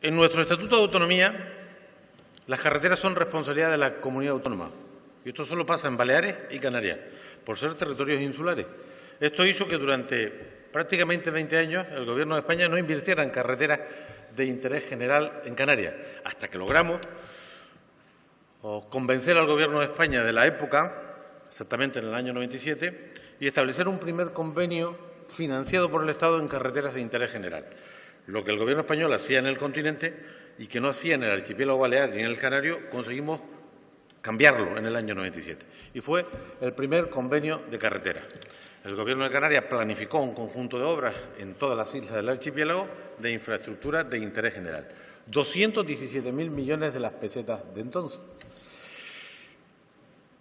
En nuestro Estatuto de Autonomía, las carreteras son responsabilidad de la comunidad autónoma. Y esto solo pasa en Baleares y Canarias, por ser territorios insulares. Esto hizo que durante prácticamente 20 años el Gobierno de España no invirtiera en carreteras de interés general en Canarias, hasta que logramos convencer al Gobierno de España de la época, exactamente en el año 97, y establecer un primer convenio financiado por el Estado en carreteras de interés general. Lo que el Gobierno español hacía en el continente y que no hacía en el archipiélago balear ni en el Canario, conseguimos cambiarlo en el año 97. Y fue el primer convenio de carretera. El Gobierno de Canarias planificó un conjunto de obras en todas las islas del archipiélago de infraestructura de interés general. 217.000 millones de las pesetas de entonces.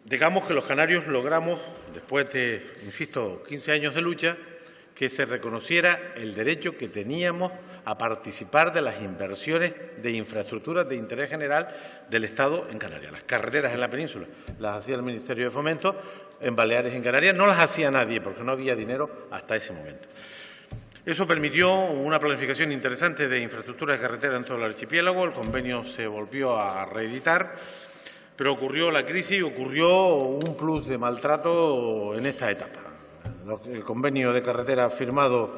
Digamos que los canarios logramos, después de, insisto, 15 años de lucha, que se reconociera el derecho que teníamos a participar de las inversiones de infraestructuras de interés general del Estado en Canarias. Las carreteras en la península las hacía el Ministerio de Fomento, en Baleares y en Canarias no las hacía nadie porque no había dinero hasta ese momento. Eso permitió una planificación interesante de infraestructuras de carretera en todo el archipiélago. El convenio se volvió a reeditar, pero ocurrió la crisis y ocurrió un plus de maltrato en esta etapa. El convenio de carretera firmado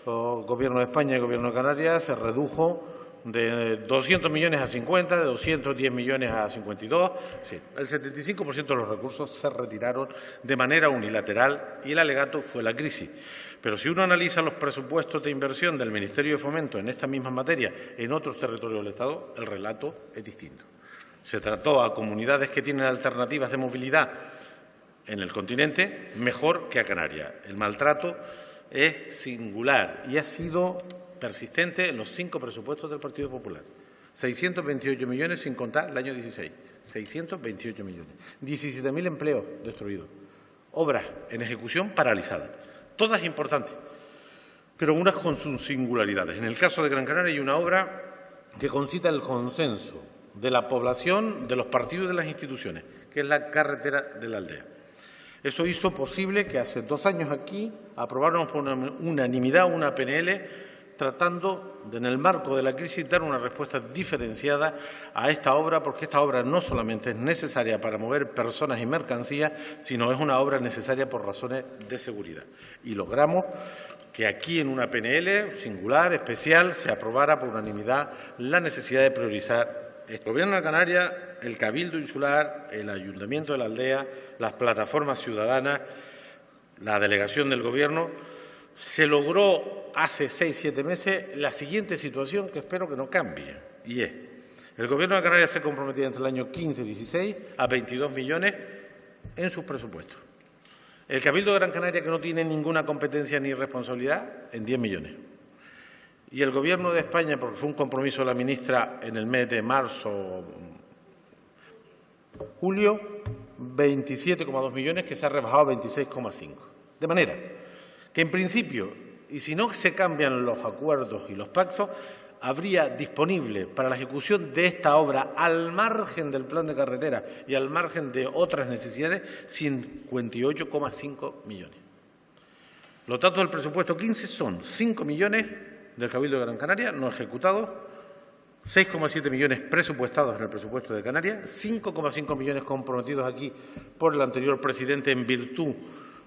Gobierno de España y Gobierno de Canarias se redujo de 200 millones a 50, de 210 millones a 52. Sí, el 75% de los recursos se retiraron de manera unilateral y el alegato fue la crisis. Pero si uno analiza los presupuestos de inversión del Ministerio de Fomento en esta misma materia en otros territorios del Estado, el relato es distinto. Se trató a comunidades que tienen alternativas de movilidad en el continente mejor que a Canarias. El maltrato es singular y ha sido persistente en los 5 presupuestos del Partido Popular. 628 millones sin contar el año 16. 628 millones. 17.000 empleos destruidos. Obras en ejecución paralizadas. Todas importantes, pero unas con sus singularidades. En el caso de Gran Canaria hay una obra que concita el consenso de la población, de los partidos y de las instituciones, que es la carretera de la aldea. Eso hizo posible que hace 2 años aquí aprobáramos por unanimidad una PNL tratando de, en el marco de la crisis, dar una respuesta diferenciada a esta obra, porque esta obra no solamente es necesaria para mover personas y mercancías, sino es una obra necesaria por razones de seguridad. Y logramos que aquí en una PNL singular, especial, se aprobara por unanimidad la necesidad de priorizar el Gobierno de Canarias, el Cabildo Insular, el Ayuntamiento de la Aldea, las plataformas ciudadanas, la delegación del Gobierno. Se logró hace 6-7 meses la siguiente situación que espero que no cambie, y es: el Gobierno de Canarias se comprometía entre el año 15 y 16 a 22 millones en sus presupuestos. El Cabildo de Gran Canaria, que no tiene ninguna competencia ni responsabilidad, en 10 millones. Y el Gobierno de España, porque fue un compromiso de la ministra en el mes de marzo, julio, 27,2 millones, que se ha rebajado a 26,5. De manera que, en principio, y si no se cambian los acuerdos y los pactos, habría disponible para la ejecución de esta obra, al margen del plan de carretera y al margen de otras necesidades, 58,5 millones. Los datos del presupuesto 15 son 5 millones del Cabildo de Gran Canaria no ejecutados, 6,7 millones presupuestados en el presupuesto de Canarias, 5,5 millones comprometidos aquí por el anterior presidente en virtud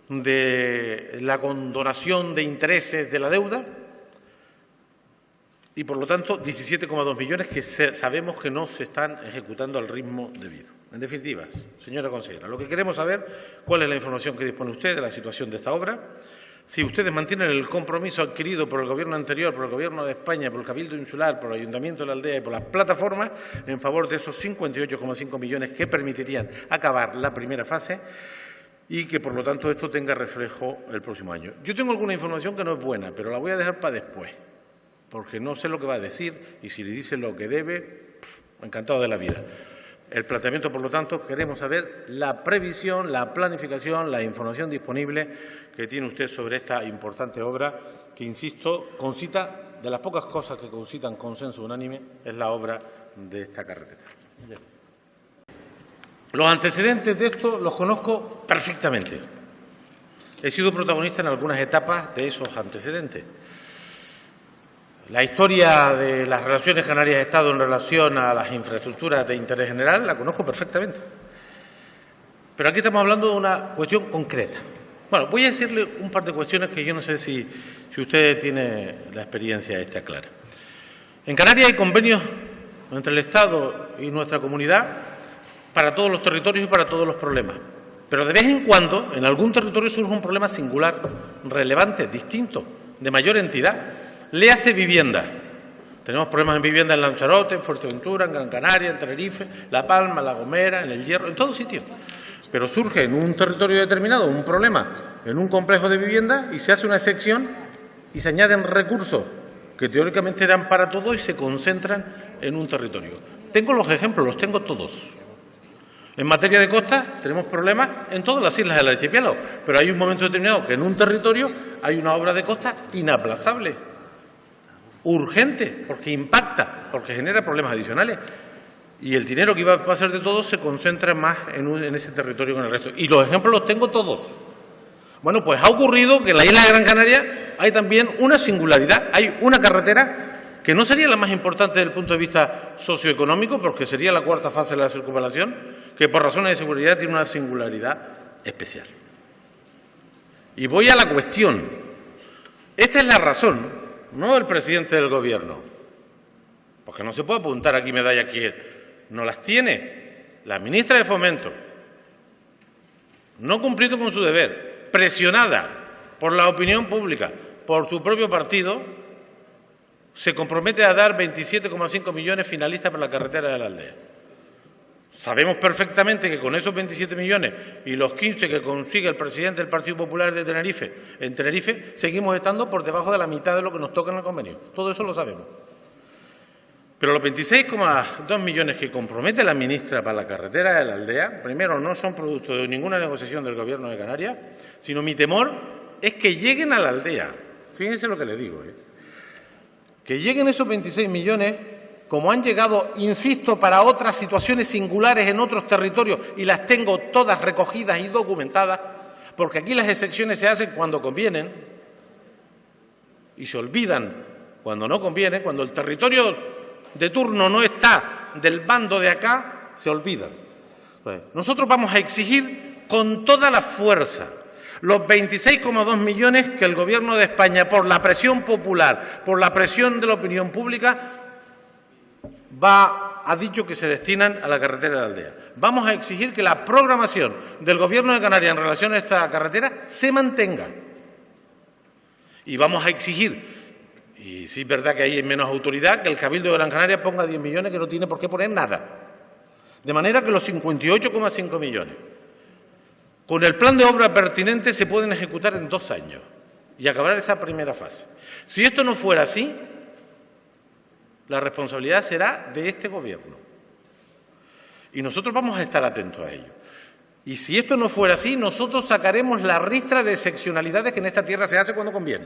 de la condonación de intereses de la deuda y, por lo tanto, 17,2 millones que sabemos que no se están ejecutando al ritmo debido. En definitiva, señora consejera, lo que queremos saber, ¿cuál es la información que dispone usted de la situación de esta obra? Si ustedes mantienen el compromiso adquirido por el Gobierno anterior, por el Gobierno de España, por el Cabildo Insular, por el Ayuntamiento de la Aldea y por las plataformas, en favor de esos 58,5 millones que permitirían acabar la primera fase y que, por lo tanto, esto tenga reflejo el próximo año. Yo tengo alguna información que no es buena, pero la voy a dejar para después, porque no sé lo que va a decir y si le dice lo que debe, encantado de la vida. El planteamiento, por lo tanto, queremos saber la previsión, la planificación, la información disponible que tiene usted sobre esta importante obra que, insisto, concita, de las pocas cosas que concitan consenso unánime, es la obra de esta carretera. Los antecedentes de esto los conozco perfectamente. He sido protagonista en algunas etapas de esos antecedentes. La historia de las relaciones Canarias-Estado en relación a las infraestructuras de interés general la conozco perfectamente. Pero aquí estamos hablando de una cuestión concreta. Bueno, voy a decirle un par de cuestiones que yo no sé si usted tiene la experiencia esta clara. En Canarias hay convenios entre el Estado y nuestra comunidad para todos los territorios y para todos los problemas. Pero de vez en cuando, en algún territorio surge un problema singular, relevante, distinto, de mayor entidad. Léase vivienda. Tenemos problemas en vivienda en Lanzarote, en Fuerteventura, en Gran Canaria, en Tenerife, La Palma, La Gomera, en El Hierro, en todos sitios. Pero surge en un territorio determinado un problema en un complejo de vivienda y se hace una sección y se añaden recursos que teóricamente eran para todos y se concentran en un territorio. Tengo los ejemplos, los tengo todos. En materia de costa tenemos problemas en todas las islas del archipiélago, pero hay un momento determinado que en un territorio hay una obra de costa inaplazable, urgente, porque impacta, porque genera problemas adicionales. Y el dinero que iba a pasar de todos se concentra más en ese territorio que en el resto. Y los ejemplos los tengo todos. Bueno, pues ha ocurrido que en la isla de Gran Canaria hay también una singularidad. Hay una carretera que no sería la más importante desde el punto de vista socioeconómico, porque sería la cuarta fase de la circunvalación, que por razones de seguridad tiene una singularidad especial. Y voy a la cuestión. Esta es la razón, no del presidente del Gobierno, porque no se puede apuntar aquí medallas que no las tiene. La ministra de Fomento, no cumplido con su deber, presionada por la opinión pública, por su propio partido, se compromete a dar 27,5 millones finalistas para la carretera de la Aldea. Sabemos perfectamente que con esos 27 millones y los 15 que consigue el presidente del Partido Popular de Tenerife, en Tenerife, seguimos estando por debajo de la mitad de lo que nos toca en el convenio. Todo eso lo sabemos. Pero los 26,2 millones que compromete la ministra para la carretera de la Aldea, primero, no son producto de ninguna negociación del Gobierno de Canarias, sino mi temor es que lleguen a la aldea. Fíjense lo que le digo, que lleguen esos 26 millones, como han llegado, insisto, para otras situaciones singulares en otros territorios, y las tengo todas recogidas y documentadas, porque aquí las excepciones se hacen cuando convienen y se olvidan cuando no conviene, cuando el territorio de turno no está del bando de acá, se olvidan. Nosotros vamos a exigir con toda la fuerza los 26,2 millones que el Gobierno de España, por la presión popular, por la presión de la opinión pública, ha dicho que se destinan a la carretera de la Aldea. Vamos a exigir que la programación del Gobierno de Canarias en relación a esta carretera se mantenga. Y vamos a exigir, y sí es verdad que ahí hay menos autoridad, que el Cabildo de Gran Canaria ponga 10 millones que no tiene por qué poner nada. De manera que los 58,5 millones, con el plan de obra pertinente, se pueden ejecutar en 2 años y acabar esa primera fase. Si esto no fuera así, la responsabilidad será de este Gobierno. Y nosotros vamos a estar atentos a ello. Y si esto no fuera así, nosotros sacaremos la ristra de excepcionalidades que en esta tierra se hace cuando conviene.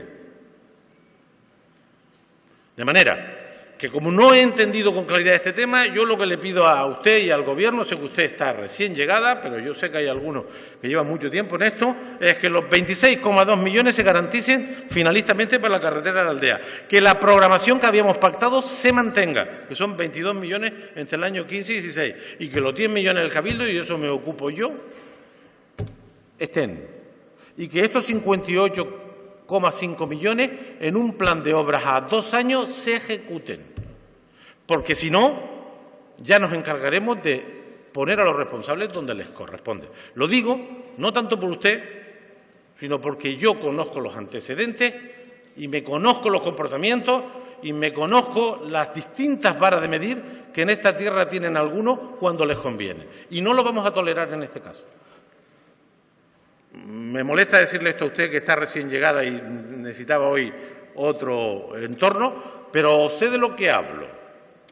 De manera que, como no he entendido con claridad este tema, yo lo que le pido a usted y al Gobierno, sé que usted está recién llegada, pero yo sé que hay algunos que llevan mucho tiempo en esto, es que los 26,2 millones se garanticen finalistamente para la carretera de la Aldea, que la programación que habíamos pactado se mantenga, que son 22 millones entre el año 15 y 16, y que los 10 millones del Cabildo, y eso me ocupo yo, estén. Y que estos 58,5 millones en un plan de obras a 2 años se ejecuten. Porque si no, ya nos encargaremos de poner a los responsables donde les corresponde. Lo digo no tanto por usted, sino porque yo conozco los antecedentes y me conozco los comportamientos y me conozco las distintas varas de medir que en esta tierra tienen algunos cuando les conviene. Y no lo vamos a tolerar en este caso. Me molesta decirle esto a usted, que está recién llegada y necesitaba hoy otro entorno, pero sé de lo que hablo.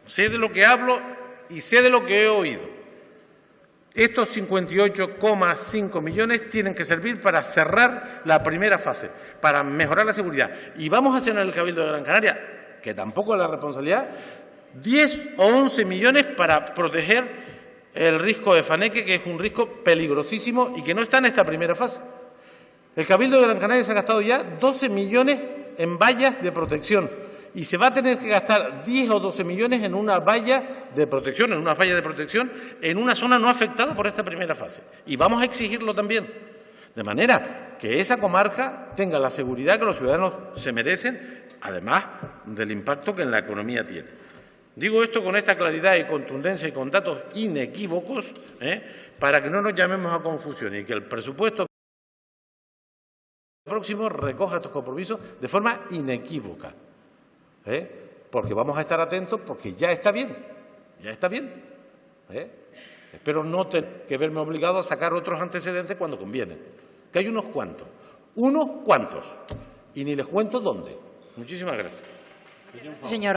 Sé de lo que hablo y sé de lo que he oído. Estos 58,5 millones tienen que servir para cerrar la primera fase, para mejorar la seguridad. Y vamos a hacer en el Cabildo de Gran Canaria, que tampoco es la responsabilidad, 10 o 11 millones para proteger el risco de faneque, que es un risco peligrosísimo y que no está en esta primera fase. El Cabildo de Gran Canaria se ha gastado ya 12 millones en vallas de protección y se va a tener que gastar 10 o 12 millones en una valla de protección, en una zona no afectada por esta primera fase. Y vamos a exigirlo también, de manera que esa comarca tenga la seguridad que los ciudadanos se merecen, además del impacto que en la economía tiene. Digo esto con esta claridad y contundencia y con datos inequívocos, para que no nos llamemos a confusión y que el presupuesto próximo recoja estos compromisos de forma inequívoca. Porque vamos a estar atentos, porque ya está bien. Espero no tener que verme obligado a sacar otros antecedentes cuando conviene, que hay unos cuantos, y ni les cuento dónde. Muchísimas gracias. Señor.